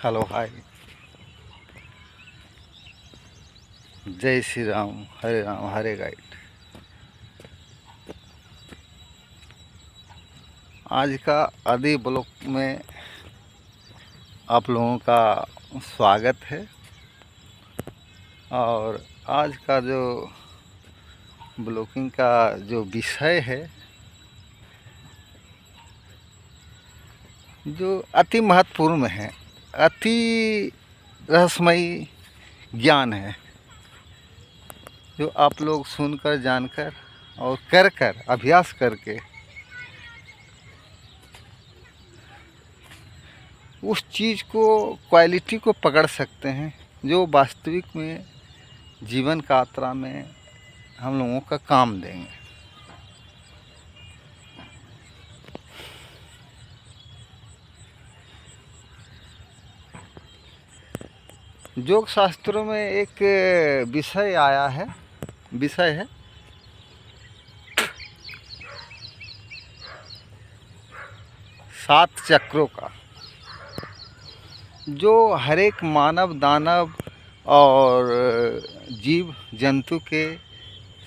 Hello hi. जय श्री राम हरे guide. आज का आदि ब्लॉक में आप लोगों का स्वागत है। और आज का जो ब्लॉगिंग का जो विषय है, जो अति महत्वपूर्ण है, अति रहस्यमयी ज्ञान है, जो आप लोग सुनकर, जानकर और कर अभ्यास करके उस चीज़ को, क्वालिटी को पकड़ सकते हैं जो वास्तविक में जीवन का यात्रा में हम लोगों का काम देंगे। योग शास्त्रों में एक विषय आया है, विषय है 7 चक्रों का, जो हर एक मानव दानव और जीव जंतु के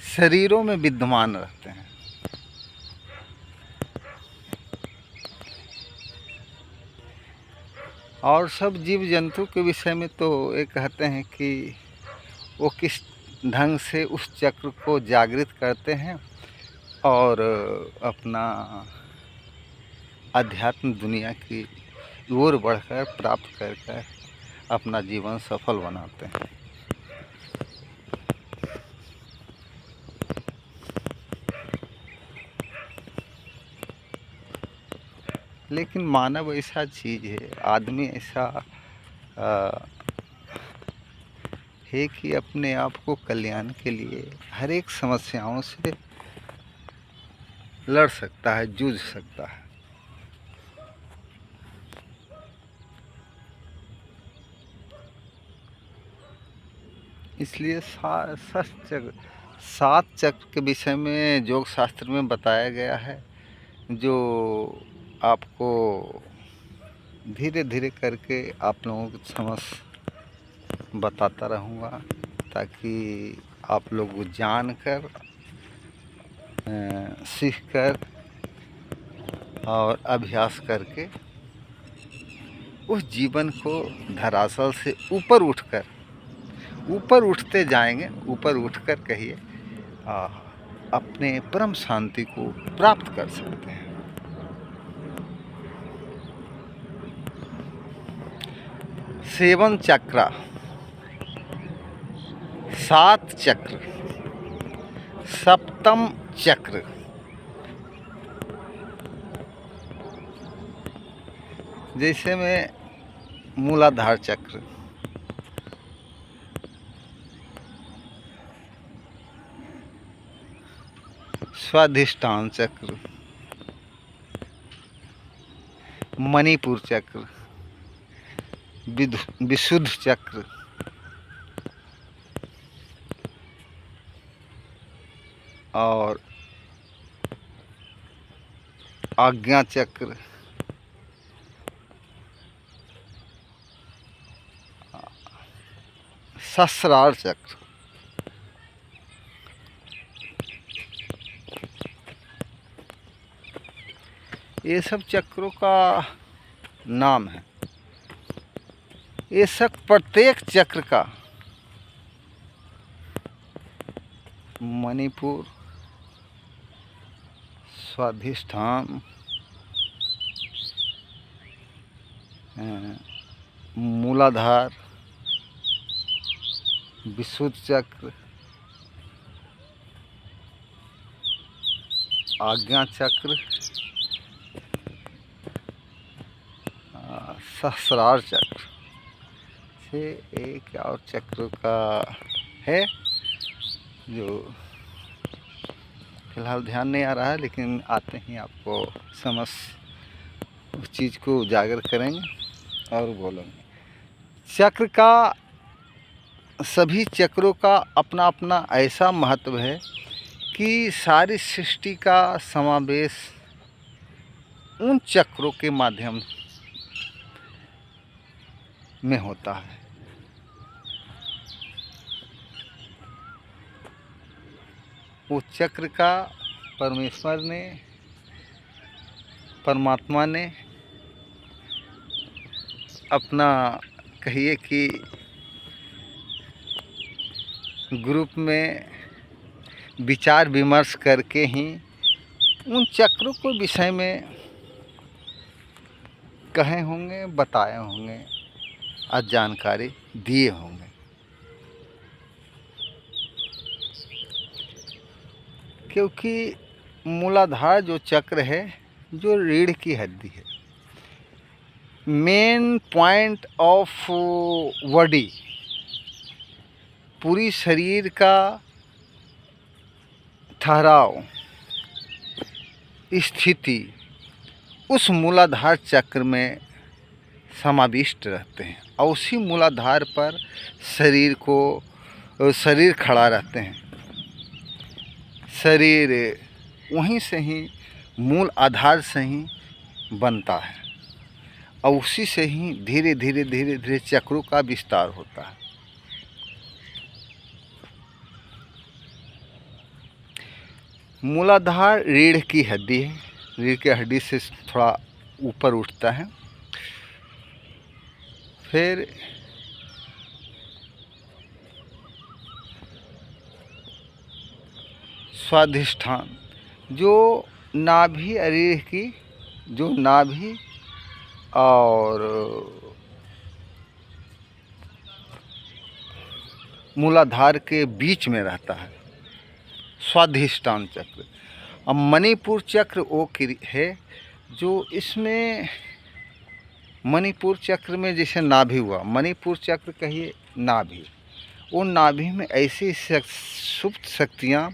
शरीरों में विद्यमान रहते हैं। और सब जीव जंतु के विषय में तो ये कहते हैं कि वो किस ढंग से उस चक्र को जागृत करते हैं और अपना अध्यात्म दुनिया की ओर बढ़कर, प्राप्त कर अपना जीवन सफल बनाते हैं। लेकिन मानव ऐसा चीज़ है, आदमी ऐसा है कि अपने आप को कल्याण के लिए हर एक समस्याओं से लड़ सकता है, जूझ सकता है। इसलिए 7 चक्र के विषय में योग शास्त्र में बताया गया है, जो आपको धीरे धीरे करके आप लोगों को समझ बताता रहूँगा, ताकि आप लोग जान कर, सीख कर और अभ्यास करके उस जीवन को धरातल से ऊपर उठते जाएंगे। ऊपर उठकर कहिए अपने परम शांति को प्राप्त कर सकते हैं। सेवन चक्र, 7 चक्र, सप्तम चक्र, जैसे में मूलाधार चक्र, स्वाधिष्ठान चक्र, मणिपुर चक्र, विशुद्ध चक्र, और आज्ञा चक्र, सहस्रार चक्र। ये सब चक्रों का नाम है। ये सब प्रत्येक चक्र का मणिपुर, स्वाधिष्ठान, मूलाधार, विशुद्ध चक्र, आज्ञा चक्र, सहस्रार चक्र से एक और चक्र का है, जो फिलहाल ध्यान नहीं आ रहा है, लेकिन आते ही आपको समझ उस चीज़ को उजागर करेंगे और बोलेंगे। चक्र का, सभी चक्रों का अपना अपना ऐसा महत्व है कि सारी सृष्टि का समावेश उन चक्रों के माध्यम में होता है। वो चक्र का परमात्मा ने अपना कहिए कि ग्रुप में विचार विमर्श करके ही उन चक्रों को विषय में कहे होंगे, बताए होंगे और जानकारी दिए होंगे। क्योंकि मूलाधार जो चक्र है, जो रीढ़ की हड्डी है, मेन पॉइंट ऑफ बॉडी, पूरी शरीर का ठहराव, स्थिति उस मूलाधार चक्र में समाविष्ट रहते हैं और उसी मूलाधार पर शरीर खड़ा रहते हैं। शरीर वहीं से ही, मूल आधार से ही बनता है और उसी से ही धीरे धीरे चक्रों का विस्तार होता है। मूलाधार रीढ़ की हड्डी है, रीढ़ की हड्डी से थोड़ा ऊपर उठता है। फिर स्वाधिष्ठान, जो नाभि रीढ़ की, जो नाभि और मूलाधार के बीच में रहता है, स्वाधिष्ठान चक्र। अब मणिपुर चक्र वो है जो इसमें, मणिपुर चक्र में जैसे नाभि हुआ, मणिपुर चक्र कहिए नाभि, वो नाभि में ऐसी सुप्त शक्तियाँ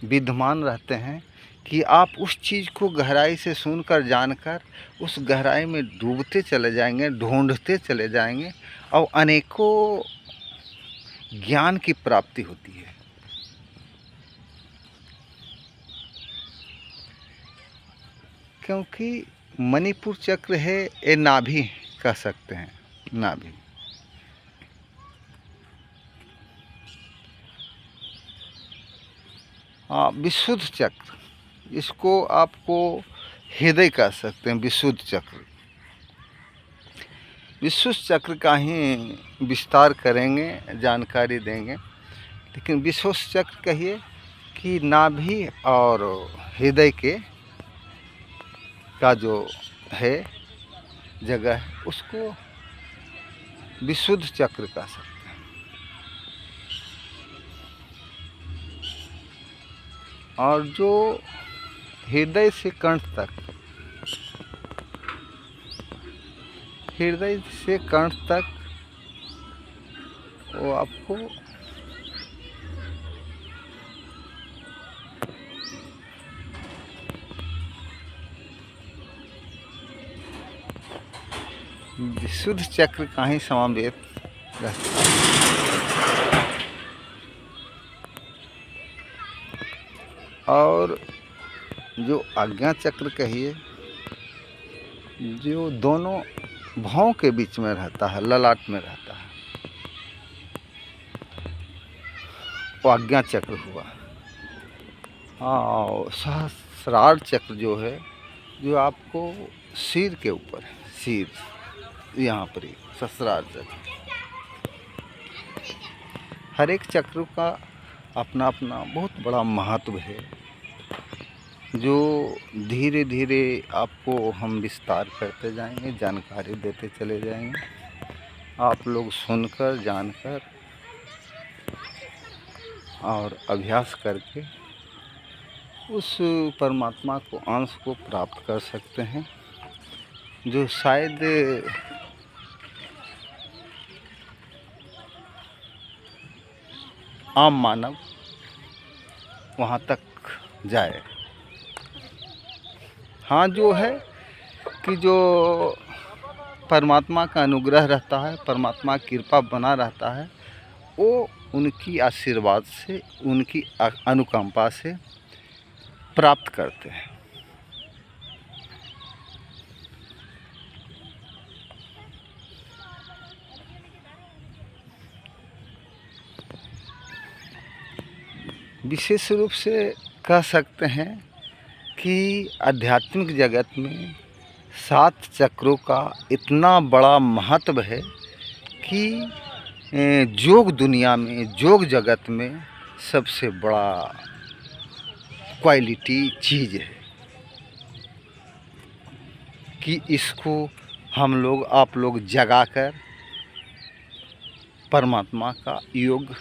विद्यमान रहते हैं कि आप उस चीज़ को गहराई से सुनकर, जानकर उस गहराई में डूबते चले जाएंगे, ढूंढते चले जाएंगे और अनेकों ज्ञान की प्राप्ति होती है। क्योंकि मणिपुर चक्र है, ये नाभि कह सकते हैं, नाभि। विशुद्ध चक्र, इसको आपको हृदय कह सकते हैं। विशुद्ध चक्र, विशुद्ध चक्र का ही विस्तार करेंगे, जानकारी देंगे। लेकिन विशुद्ध चक्र कहिए कि नाभि और हृदय के का जो है जगह, उसको विशुद्ध चक्र कह सकते हैं। और जो हृदय से कंठ तक, हृदय से कंठ तक वो आपको विशुद्ध चक्र का ही समावेश रहता है। और जो आज्ञा चक्र कहिए, जो दोनों भौं के बीच में रहता है, ललाट में रहता है, वो आज्ञा चक्र हुआ। और सहस्रार चक्र जो है, जो आपको सिर के ऊपर है, सिर यहाँ पर ही सहस्रार चक्र। हर एक चक्र का अपना अपना बहुत बड़ा महत्व है, जो धीरे धीरे आपको हम विस्तार करते जाएंगे, जानकारी देते चले जाएंगे। आप लोग सुनकर, जानकर और अभ्यास करके उस परमात्मा को, अंश को प्राप्त कर सकते हैं, जो शायद आम मानव वहाँ तक जाए। हाँ, जो है कि जो परमात्मा का अनुग्रह रहता है, परमात्मा की कृपा बना रहता है, वो उनकी आशीर्वाद से, उनकी अनुकंपा से प्राप्त करते हैं। विशेष रूप से कह सकते हैं कि आध्यात्मिक जगत में 7 चक्रों का इतना बड़ा महत्व है कि योग दुनिया में, योग जगत में सबसे बड़ा क्वालिटी चीज़ है कि इसको हम लोग, आप लोग जगाकर परमात्मा का योग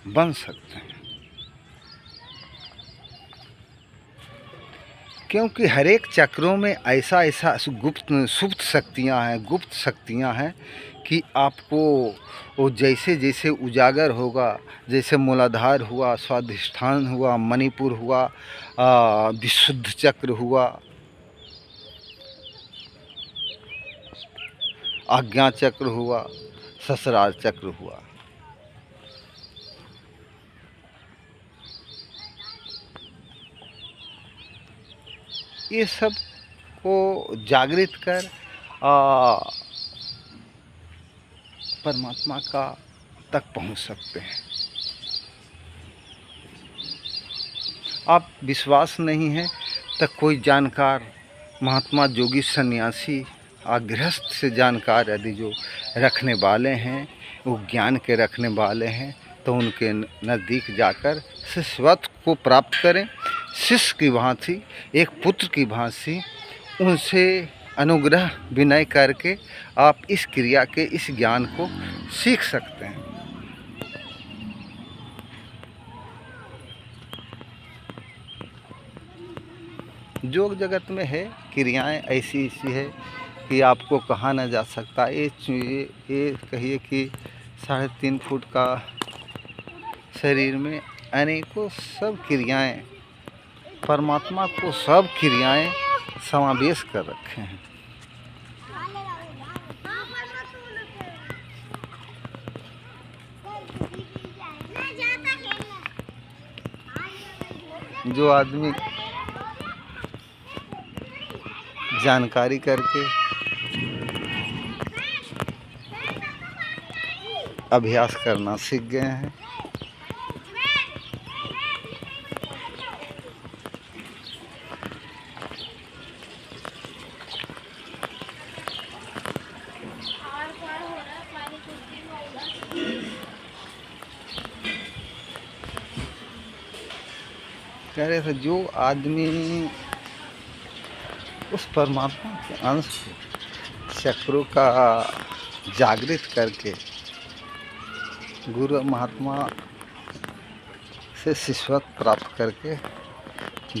बन सकते हैं। क्योंकि हर एक चक्रों में ऐसा ऐसा सुप्त शक्तियाँ हैं कि आपको वो जैसे जैसे उजागर होगा, जैसे मूलाधार हुआ, स्वाधिष्ठान हुआ, मणिपुर हुआ, विशुद्ध चक्र हुआ, आज्ञा चक्र हुआ, सहस्रार चक्र हुआ, ये सब को जागृत कर परमात्मा का तक पहुंच सकते हैं। आप विश्वास नहीं है तो कोई जानकार महात्मा, जोगी, सन्यासी, गृहस्थ से जानकार यदि जो रखने वाले हैं, वो ज्ञान के रखने वाले हैं, तो उनके नज़दीक जाकर शिष्यत्व को प्राप्त करें। शिष्य की भांति, एक पुत्र की भांति उनसे अनुग्रह विनय करके आप इस क्रिया के, इस ज्ञान को सीख सकते हैं। योग जगत में है क्रियाएं ऐसी ऐसी है कि आपको कहा न जा सकता। ये कहिए कि 3.5 फुट का शरीर में अनेकों सब क्रियाएं, परमात्मा को सब क्रियाएं समावेश कर रखे हैं। जो आदमी जानकारी करके अभ्यास करना सीख गए हैं, कह रहे थे जो आदमी उस परमात्मा के अंश को, चक्रों का जागृत करके गुरु महात्मा से शिष्यत्व प्राप्त करके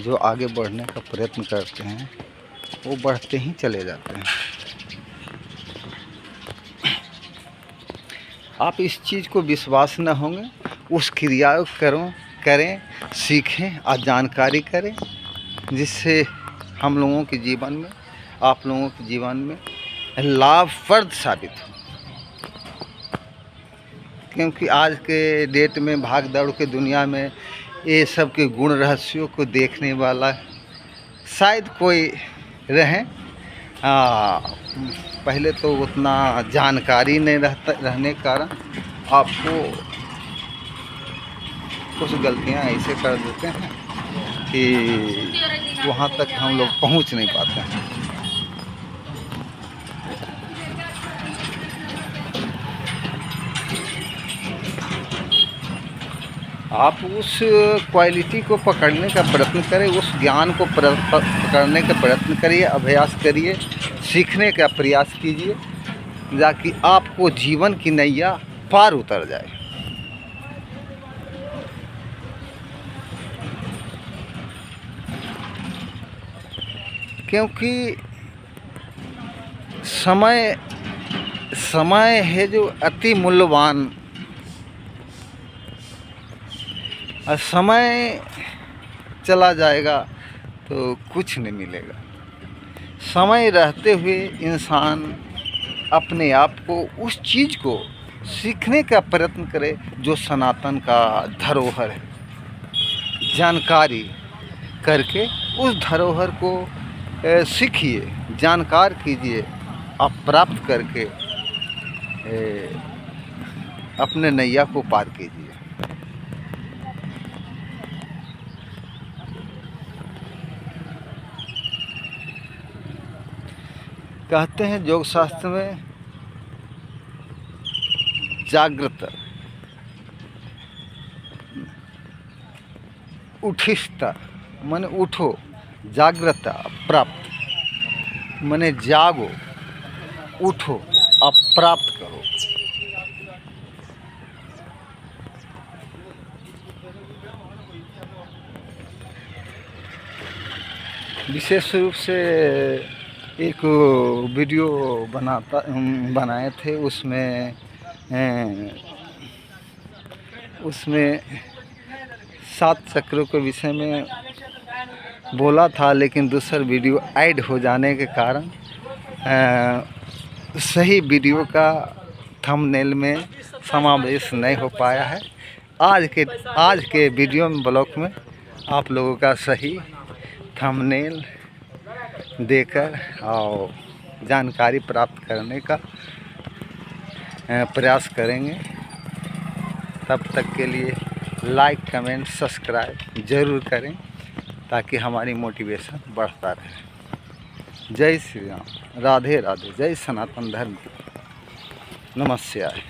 जो आगे बढ़ने का प्रयत्न करते हैं, वो बढ़ते ही चले जाते हैं। आप इस चीज़ को विश्वास न होंगे, उस क्रिया करें, सीखें और जानकारी करें, जिससे हम लोगों के जीवन में, आप लोगों के जीवन में लाभप्रद साबित हो। क्योंकि आज के डेट में, भाग दौड़ के दुनिया में, ये सब के गुण रहस्यों को देखने वाला शायद कोई रहे। पहले तो उतना जानकारी नहीं रहने के कारण आपको कुछ गलतियां ऐसे कर देते हैं कि वहाँ तक हम लोग पहुँच नहीं पाते हैं। आप उस क्वालिटी को पकड़ने का प्रयत्न करें, उस ज्ञान को पकड़ने का प्रयत्न करिए, अभ्यास करिए, सीखने का प्रयास कीजिए, ताकि आपको जीवन की नैया पार उतर जाए। क्योंकि समय है जो अति मूल्यवान, और समय चला जाएगा तो कुछ नहीं मिलेगा। समय रहते हुए इंसान अपने आप को, उस चीज़ को सीखने का प्रयत्न करे जो सनातन का धरोहर है। जानकारी करके उस धरोहर को सीखिए, जानकार कीजिए, आप प्राप्त करके अपने नैया को पार कीजिए। कहते हैं योग शास्त्र में जागृत उठिष्ठ माने उठो, जागृत प्राप्त माने जागो, उठो अब प्राप्त करो। विशेष रूप से एक वीडियो बनाए थे, उसमें 7 चक्रों के विषय में बोला था, लेकिन दूसरा वीडियो ऐड हो जाने के कारण सही वीडियो का थंबनेल में समावेश नहीं हो पाया है। आज के वीडियो में ब्लॉग में आप लोगों का सही थंबनेल देकर और जानकारी प्राप्त करने का प्रयास करेंगे। तब तक के लिए लाइक, कमेंट, सब्सक्राइब ज़रूर करें ताकि हमारी मोटिवेशन बढ़ता रहे। जय श्री राम, राधे राधे, जय सनातन धर्म, नमस्कार।